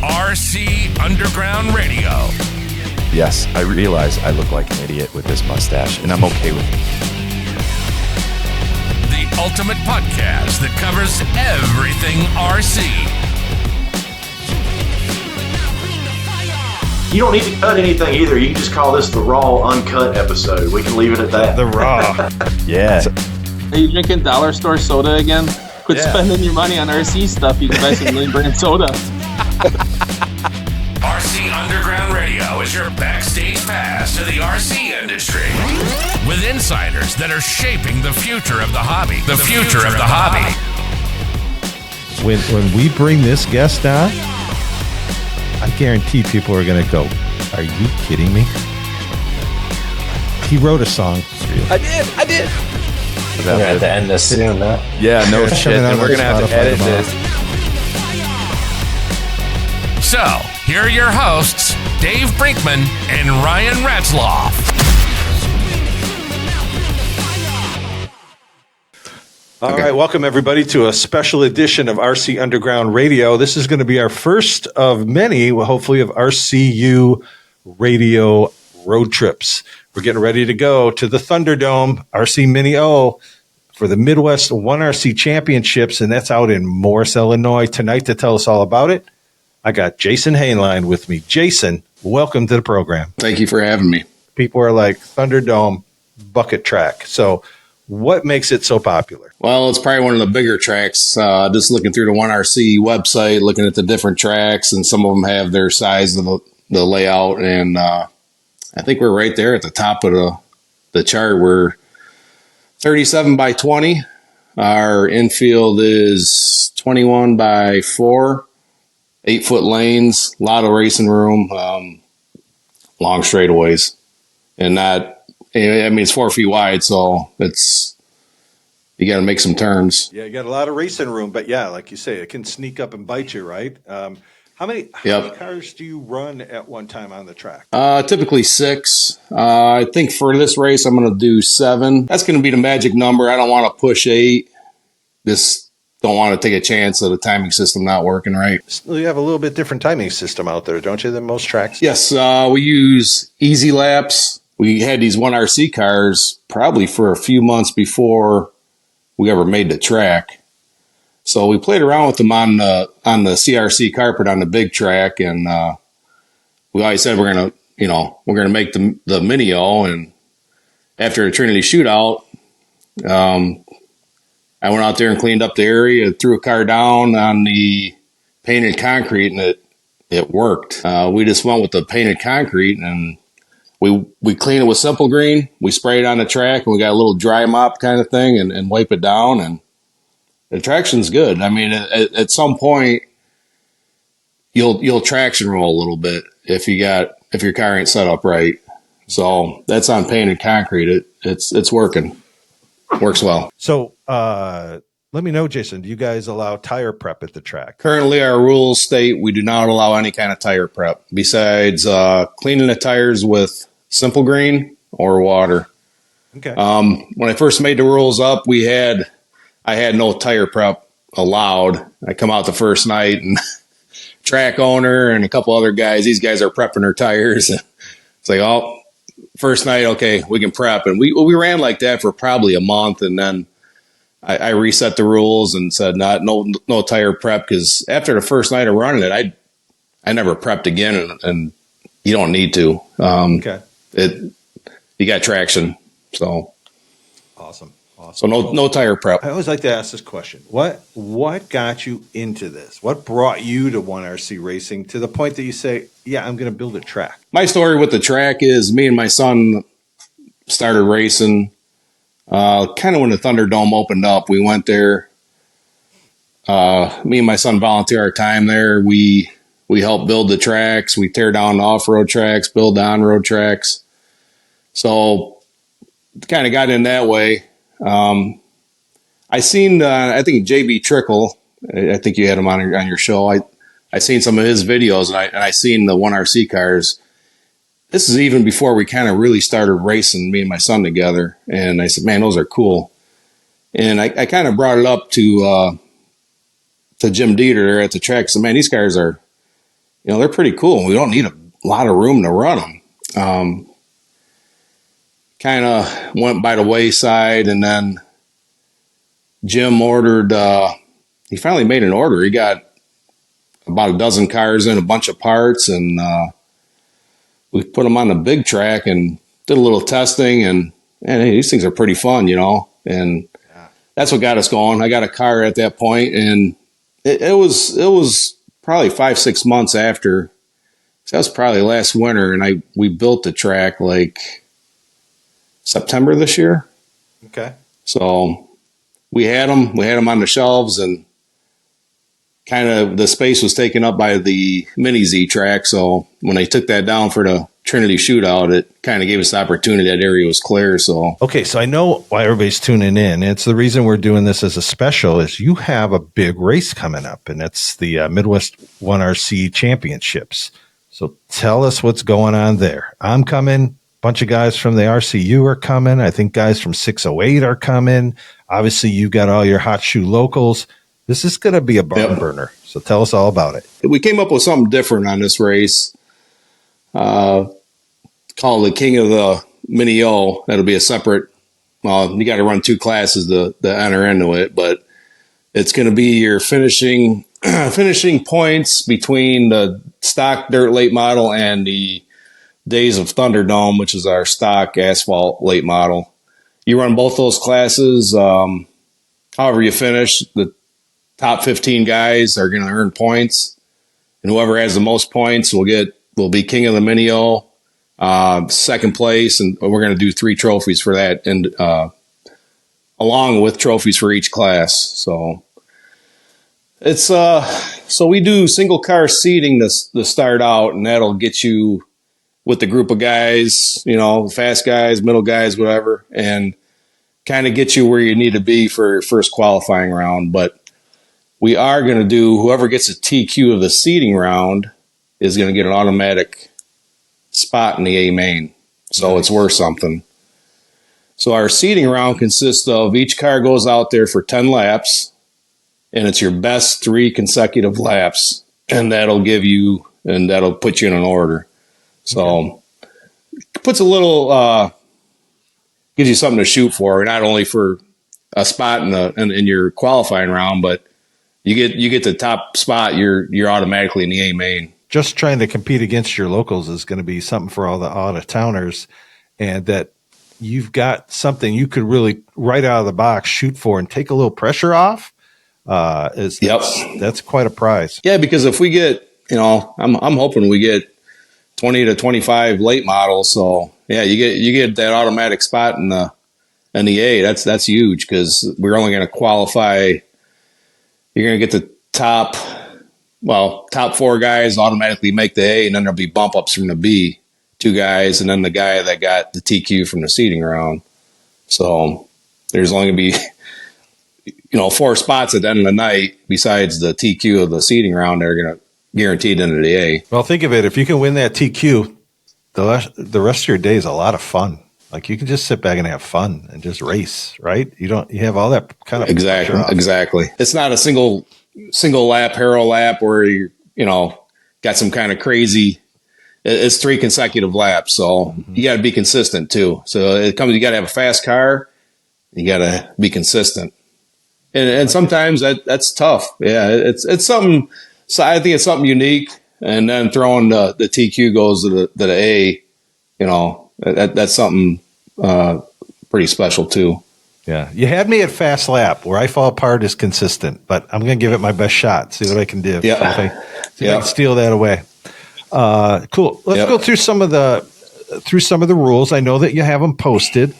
RC Underground Radio. Yes, I realize I look like an idiot with this mustache, and I'm okay with it. The ultimate podcast that covers everything RC. You don't need to cut anything either. You can just call this the raw, uncut episode. We can leave it at that. The raw. Yeah. Are you drinking dollar store soda again? Quit spending your money on RC stuff. You can buy some name brand soda. RC Underground Radio is your backstage pass to the RC industry. With insiders that are shaping the future of the hobby. The future of the hobby. When we bring this guest on, I guarantee people are going to go, are you kidding me? He wrote a song for you. I did. We're going to have to end this soon, huh? Yeah, no shit. And we're going to have to edit this. So, here are your hosts, Dave Brinkman and Ryan Ratzloff. All right, welcome everybody to a special edition of RC Underground Radio. This is going to be our first of many, well, hopefully, of RCU radio road trips. We're getting ready to go to the Thunderdome RC Mini-o for the Midwest 1RC Championships, and that's out in Morris, Illinois. Tonight to tell us all about it, I got Jason Hainline with me. Jason, welcome to the program. Thank you for having me. People are like, Thunderdome, bucket track. So what makes it so popular? Well, it's probably one of the bigger tracks. Just looking through the 1RC website, looking at the different tracks, and some of them have their size of the layout. And I think we're right there at the top of the chart. We're 37 by 20. Our infield is 21 by 4. 8-foot lanes, a lot of racing room, long straightaways, and it's 4 feet wide, so you got to make some turns. Yeah, you got a lot of racing room, but yeah, like you say, it can sneak up and bite you, right? How many cars do you run at one time on the track? Typically 6. I think for this race, I'm going to do 7. That's going to be the magic number. I don't want to push 8. Just don't want to take a chance of the timing system not working right. You have a little bit different timing system out there, don't you, than most tracks? Yes, we use easy laps. We had these 1RC cars probably for a few months before we ever made the track. So we played around with them on the CRC carpet on the big track, and we always said we're gonna make the Mini-o. And after the Trinity Shootout, I went out there and cleaned up the area, threw a car down on the painted concrete, and it worked. We just went with the painted concrete, and we cleaned it with Simple Green. We sprayed it on the track, and we got a little dry mop kind of thing and wipe it down, and the traction's good. I mean, at some point, you'll traction roll a little bit if your car ain't set up right. So that's on painted concrete. It's working. Works well. So let me know, Jason, do you guys allow tire prep at the track? Currently, our rules state we do not allow any kind of tire prep besides cleaning the tires with Simple Green or water. Okay. When I first made the rules up, I had no tire prep allowed. I come out the first night, and track owner and a couple other guys, these guys are prepping their tires. It's like, oh, first night, okay, we can prep. And we ran like that for probably a month, and then I reset the rules and said no tire prep, because after the first night of running it, I never prepped again, and you don't need to. Okay. You got traction, so awesome. So no tire prep. I always like to ask this question: What got you into this? What brought you to 1RC racing to the point that you say, "Yeah, I'm going to build a track"? My story with the track is me and my son started racing. Kind of when the Thunderdome opened up, we went there. Me and my son volunteer our time there. We help build the tracks. We tear down the off-road tracks, build the on-road tracks. So kind of got in that way. I seen, I think JB Trickle, I think you had him on your show. I seen some of his videos, and I seen the 1RC cars. This is even before we kind of really started racing, me and my son together. And I said, man, those are cool. And I kind of brought it up to Jim Dieter at the track. So, man, these cars are they're pretty cool. We don't need a lot of room to run them. Kind of went by the wayside, and then Jim ordered, he finally made an order. He got about a dozen cars in, a bunch of parts, and we put them on the big track and did a little testing, and hey, these things are pretty fun, and that's what got us going. I got a car at that point, and it was probably 5-6 months after. So that was probably last winter, and we built the track like September this year. Okay. So we had them on the shelves, and kind of the space was taken up by the Mini Z track. So when they took that down for the Trinity Shootout, it kind of gave us the opportunity. That area was clear. So okay, so I know why everybody's tuning in. It's the reason we're doing this as a special is you have a big race coming up, and it's the Midwest 1RC Championships. So tell us what's going on there. I'm coming. Bunch of guys from the RCU are coming. I think guys from 608 are coming. Obviously, you've got all your hot shoe locals. This is going to be a barn burner. So tell us all about it. We came up with something different on this race, called the King of the Mini-o. That'll be a separate. Well, you got to run 2 classes to enter into it, but it's going to be your finishing points between the stock dirt late model and the Days of Thunderdome, which is our stock asphalt late model. You run both those classes. However you finish, the top 15 guys are going to earn points, and whoever has the most points will be King of the Mini-o, second place, and we're going to do 3 trophies for that, and along with trophies for each class. So it's so we do single car seating to start out, and that'll get you with the group of guys, fast guys, middle guys, whatever, and kind of get you where you need to be for your first qualifying round. But we are going to do, whoever gets a TQ of the seeding round is going to get an automatic spot in the A main. So It's worth something. So our seeding round consists of each car goes out there for 10 laps, and it's your best 3 consecutive laps, and that'll put you in an order. So it puts a little, gives you something to shoot for, not only for a spot in your qualifying round, but you get the top spot, you're automatically in the A main. Just trying to compete against your locals is going to be something for all the out-of-towners, and that you've got something you could really right out of the box shoot for and take a little pressure off. That's quite a prize. Yeah, because if we get, I'm hoping we get 20 to 25 late models. So yeah, you get that automatic spot in the A. That's huge, because we're only going to qualify. You're going to get the top 4 guys automatically make the A, and then there'll be bump ups from the B, 2 guys, and then the guy that got the TQ from the seeding round. So there's only going to be 4 spots at the end of the night besides the TQ of the seeding round that are going to guaranteed into the A. Well, think of it. If you can win that TQ, the rest of your day is a lot of fun. Like, you can just sit back and have fun and just race, right? You have all that kind of exactly. It's not a single lap, hero lap where you got some kind of crazy. It's 3 consecutive laps, so you got to be consistent too. So you got to have a fast car. You got to be consistent, and sometimes that's tough. Yeah, it's something. So I think it's something unique, and then throwing the TQ goes to the A, that's something pretty special too. Yeah, you had me at fast lap. Where I fall apart is consistent, but I'm going to give it my best shot. See what I can do. Yeah, see if I can steal that away. Cool. Let's go through some of the rules. I know that you have them posted,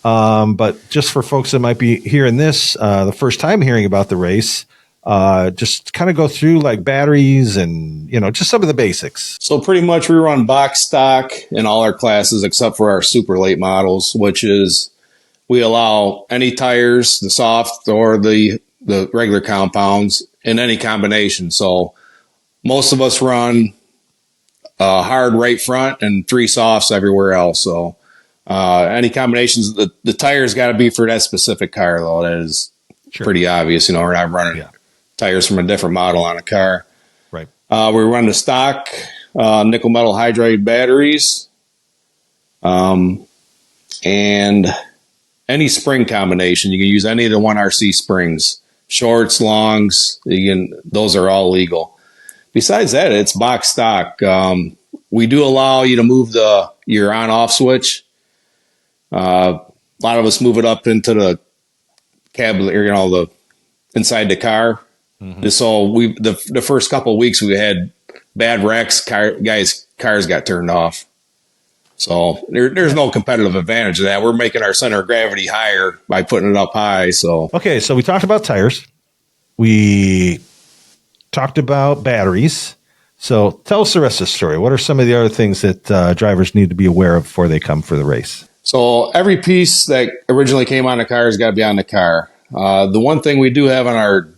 but just for folks that might be hearing this the first time hearing about the race. Just kind of go through like batteries and, just some of the basics. So pretty much we run box stock in all our classes except for our super late models, which is we allow any tires, the soft or the regular compounds in any combination. So most of us run hard right front and 3 softs everywhere else. So any combinations, the tires got to be for that specific car, though. That is pretty obvious. We're not running tires from a different model on a car. Right. We run the stock nickel metal hydride batteries, and any spring combination. You can use any of the 1RC springs, shorts, longs. Those are all legal. Besides that, it's box stock. We do allow you to move your on-off switch. A lot of us move it up into the cab, the inside the car. Mm-hmm. So the first couple of weeks we had bad wrecks. Guys' cars got turned off. So there's no competitive advantage of that. We're making our center of gravity higher by putting it up high. So okay, so we talked about tires. We talked about batteries. So tell us the rest of the story. What are some of the other things that drivers need to be aware of before they come for the race? So every piece that originally came on the car has got to be on the car. The one thing we do have on our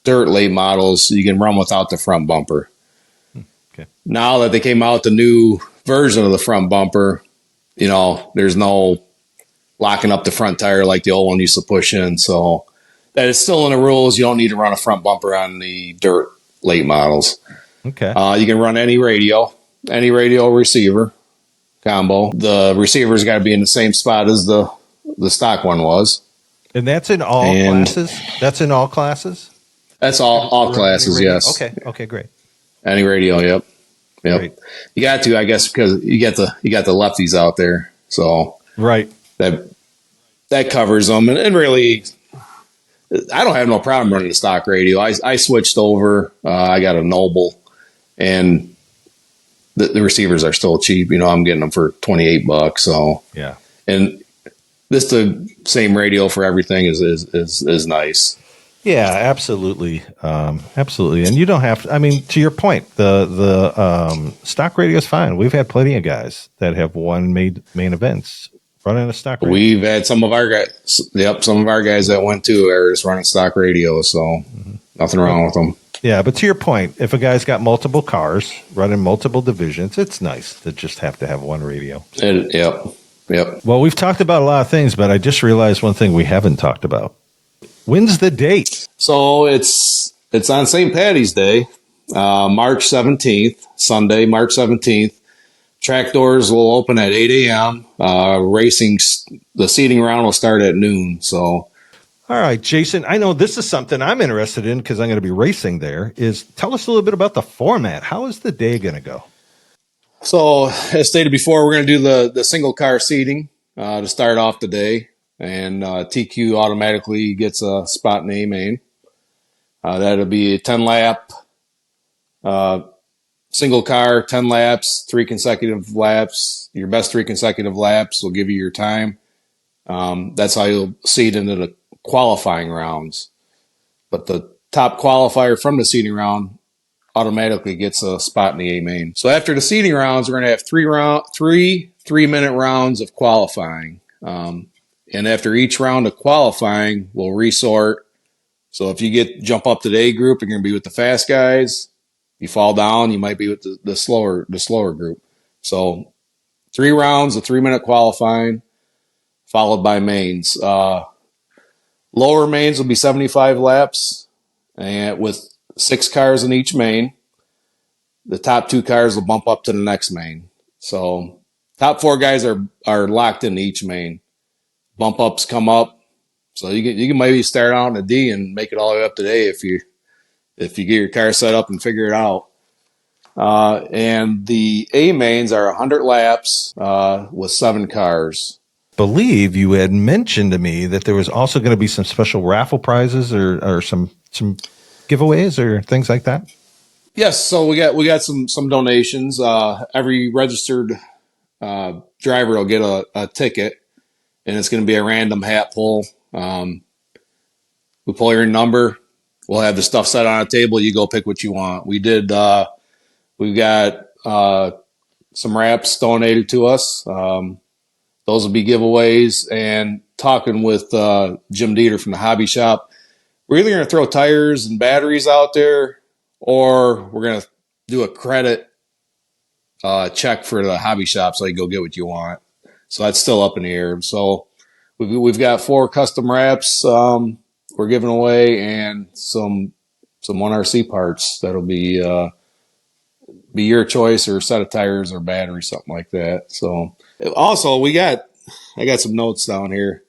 dirt late models, you can run without the front bumper. Okay. Now that they came out the new version of the front bumper, there's no locking up the front tire like the old one used to push in. So that is still in the rules. You don't need to run a front bumper on the dirt late models. Okay. You can run any radio receiver combo. The receiver's got to be in the same spot as the stock one was. And that's in all classes? That's in all classes? That's all classes, yes. Okay, great. Any radio, yep. Great. You got to, I guess, because you got the lefties out there. So right. That covers them. And really, I don't have no problem running the stock radio. I switched over. I got a Noble, and the receivers are still cheap. I'm getting them for $28. So yeah. And the same radio for everything is nice. Yeah, absolutely. Absolutely. And you don't have to, to your point, the stock radio is fine. We've had plenty of guys that have won main events running a stock radio. We've had some of our guys that went to are just running stock radio. So nothing wrong with them. Yeah. But to your point, if a guy's got multiple cars running multiple divisions, it's nice to just have to have one radio. Yep. Well, we've talked about a lot of things, but I just realized one thing we haven't talked about. When's the date? So it's on St. Patty's Day, March 17th, Sunday, March 17th. Track doors will open at 8 a.m. Racing, the seating round will start at noon. So, all right, Jason, I know this is something I'm interested in because I'm going to be racing there. Tell us a little bit about the format. How is the day going to go? So, as stated before, we're going to do the single car seating to start off the day. And TQ automatically gets a spot in A main. That'll be a 10-lap single car, 10 laps, 3 consecutive laps. Your best 3 consecutive laps will give you your time. That's how you'll seed into the qualifying rounds. But the top qualifier from the seeding round automatically gets a spot in the A main. So after the seeding rounds, we're going to have three 3-minute rounds of qualifying. And after each round of qualifying, we'll resort. So if you jump up to the A group, you're going to be with the fast guys. If you fall down, you might be with the slower group. So 3 rounds of 3-minute qualifying, followed by mains. Lower mains will be 75 laps, and with 6 cars in each main. The top 2 cars will bump up to the next main. So top 4 guys are locked into each main. Bump ups come up, so you can maybe start out in a D and make it all the way up to A if you get your car set up and figure it out. And the A mains are 100 laps with 7 cars. Believe you had mentioned to me that there was also going to be some special raffle prizes or some giveaways or things like that. Yes, so we got some donations. Every registered driver will get a ticket. And it's going to be a random hat pull. We pull your number. We'll have the stuff set on a table. You go pick what you want. We've got some wraps donated to us. Those will be giveaways. And talking with Jim Dieter from the hobby shop, we're either going to throw tires and batteries out there, or we're going to do a credit check for the hobby shop so you go get what you want. So that's still up in the air. So we've got 4 custom wraps we're giving away, and some 1RC parts that'll be be your choice, or a set of tires or battery, something like that. So also I got some notes down here.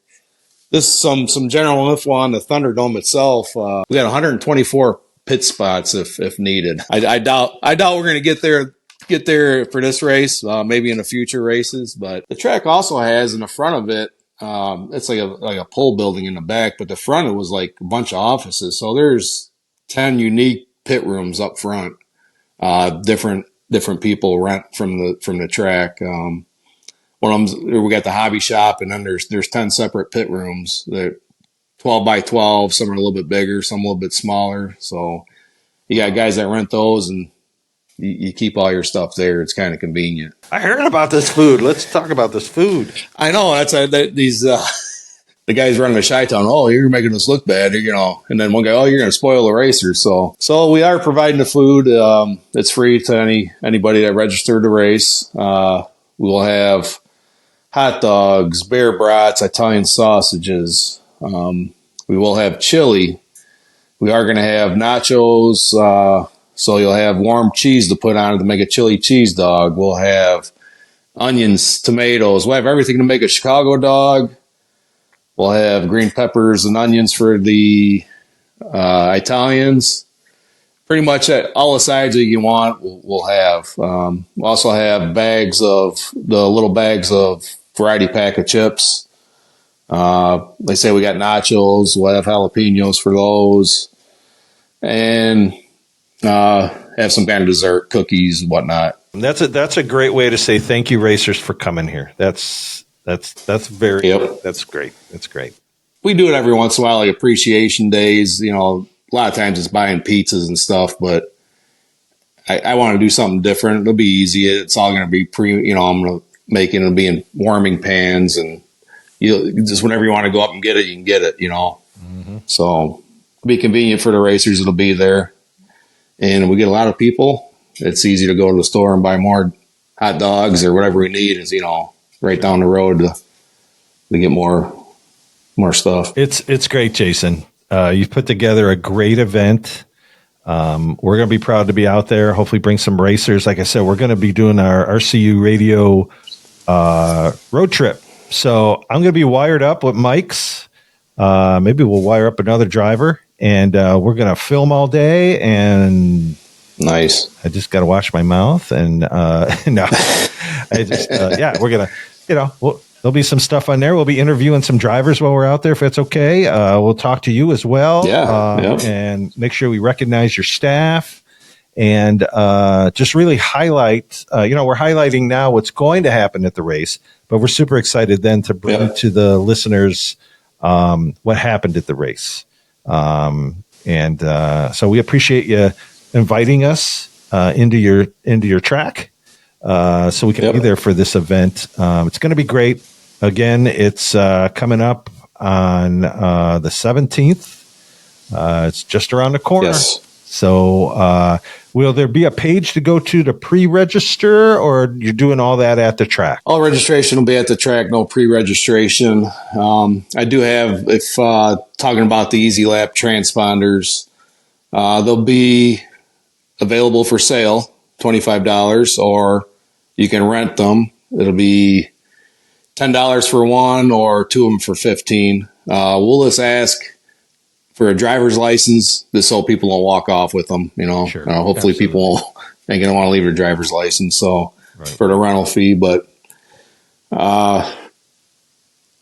This is some general info on the Thunderdome itself. We got 124 pit spots if needed. I doubt we're going to get there for this race. Maybe in the future races, but the track also has in the front of it. It's like a pole building in the back, but the front it was like a bunch of offices. So there's 10 unique pit rooms up front. Different people rent from the track. One of them, we got the hobby shop, and then there's 10 separate pit rooms. They're 12 by 12. Some are a little bit bigger, some a little bit smaller. So you got guys that rent those, and you keep all your stuff there. It's kind of convenient. I heard about this food. Let's talk about this food. I know these the guys running the Chi-Town. Oh, you're making us look bad, And then one guy, oh, you're going to spoil the racers. So we are providing the food. It's free to anybody that registered to race. We will have hot dogs, bear brats, Italian sausages. We will have chili. We are going to have nachos. So you'll have warm cheese to put on it to make a chili cheese dog. We'll have onions, tomatoes. We'll have everything to make a Chicago dog. We'll have green peppers and onions for the Italians. Pretty much all the sides that you want, we'll have. We'll also have little bags of variety pack of chips. They say we got nachos. We'll have jalapenos for those. And have some kind of dessert, cookies, whatnot. That's a great way to say thank you, racers, for coming here. That's very that's great. That's great. We do it every once in a while, like appreciation days. A lot of times it's buying pizzas and stuff, but I want to do something different. It'll be easy. It's all going to be I'm going to make it'll be in warming pans, and just whenever you want to go up and get it, you can get it. Mm-hmm. So it'll be convenient for the racers. It'll be there. And we get a lot of people. It's easy to go to the store and buy more hot dogs or whatever we need. Is right down the road to get more stuff. It's great, Jason. You've put together a great event. We're going to be proud to be out there. Hopefully, bring some racers. Like I said, we're going to be doing our RCU radio road trip. So I'm going to be wired up with mics. Maybe we'll wire up another driver. And we're going to film all day, and nice. I just got to wash my mouth, and no, I just we're gonna, there'll be some stuff on there. We'll be interviewing some drivers while we're out there, if that's okay. We'll talk to you as well, and make sure we recognize your staff, and just really highlight. We're highlighting now what's going to happen at the race, but we're super excited then to bring to the listeners what happened at the race. So we appreciate you inviting us into your track so we can be there for this event. It's going to be great. Again, it's coming up on the 17th. It's just around the corner. Yes. So will there be a page to go to pre-register, or you're doing all that at the track? All registration will be at the track, no pre-registration. I do have, if talking about the Easy Lap transponders, they'll be available for sale, $25, or you can rent them. It'll be $10 for one, or two of them for $15. We'll just ask for a driver's license, just so people don't walk off with them. Sure. Hopefully people ain't gonna want to leave their driver's license. So for the rental fee, but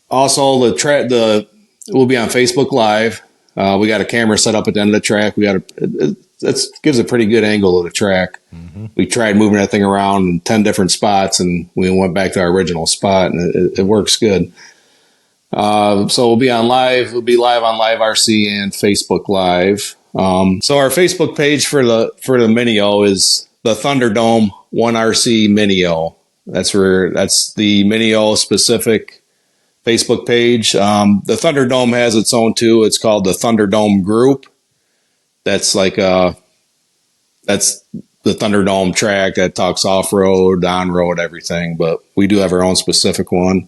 also we'll be on Facebook Live. We got a camera set up at the end of the track. That gives a pretty good angle of the track. Mm-hmm. We tried moving that thing around in 10 different spots, and we went back to our original spot, and it works good. So we'll be on live. We'll be live on Live RC and Facebook Live. So our Facebook page for the Mini-o is the Thunderdome 1RC Mini-o. That's the Mini-o specific Facebook page. The Thunderdome has its own too. It's called the Thunderdome Group. That's that's the Thunderdome track that talks off-road, on-road, everything. But we do have our own specific one.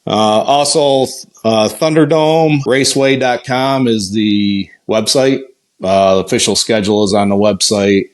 Also, ThunderdomeRaceway.com is the website. The official schedule is on the website.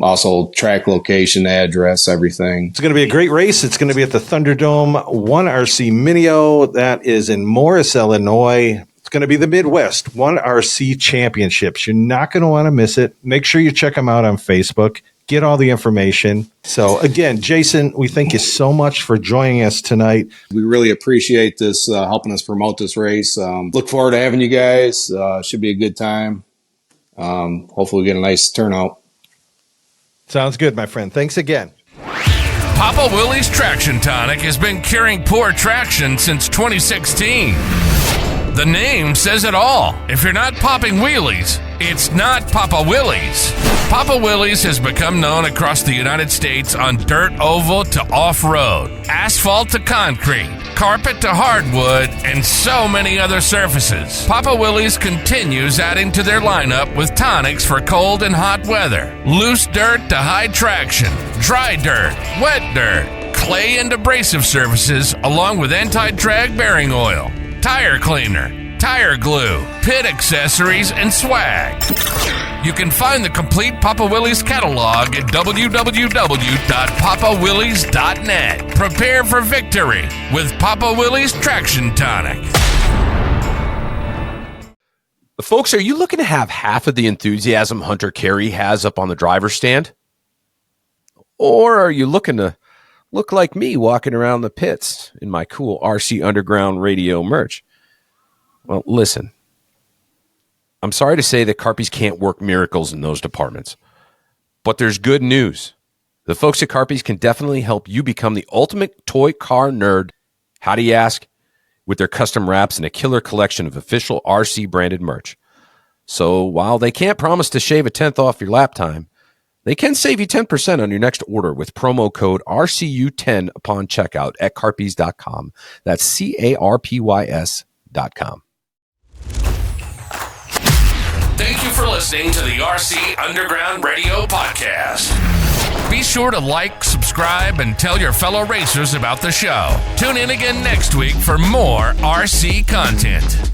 Also, track location, address, everything. It's going to be a great race. It's going to be at the Thunderdome 1RC Mini-o. That is in Morris, Illinois. It's going to be the Midwest 1RC Championships. You're not going to want to miss it. Make sure you check them out on Facebook. Get all the information. So, again, Jason, we thank you so much for joining us tonight. We really appreciate this, helping us promote this race. Look forward to having you guys. Should be a good time. Hopefully we get a nice turnout. Sounds good, my friend. Thanks again. Papa Willie's Traction Tonic has been curing poor traction since 2016. The name says it all. If you're not popping wheelies, it's not Papa Willie's. Papa Willie's has become known across the United States on dirt oval to off-road, asphalt to concrete, carpet to hardwood, and so many other surfaces. Papa Willie's continues adding to their lineup with tonics for cold and hot weather, loose dirt to high traction, dry dirt, wet dirt, clay and abrasive surfaces, along with anti-drag bearing oil, tire cleaner, tire glue, pit accessories, and swag. You can find the complete Papa Willie's catalog at www.papawillies.net. Prepare for victory with Papa Willie's Traction Tonic. Folks, are you looking to have half of the enthusiasm Hunter Carey has up on the driver's stand? Or are you looking to look like me walking around the pits in my cool RC Underground Radio merch? Well, listen. I'm sorry to say that Carpies can't work miracles in those departments. But there's good news. The folks at Carpies can definitely help you become the ultimate toy car nerd. How do you ask? With their custom wraps and a killer collection of official RC branded merch. So while they can't promise to shave a 10th off your lap time, they can save you 10% on your next order with promo code RCU10 upon checkout at carpies.com. That's CARPYS.com. Thank you for listening to the RC Underground Radio Podcast. Be sure to like, subscribe, and tell your fellow racers about the show. Tune in again next week for more RC content.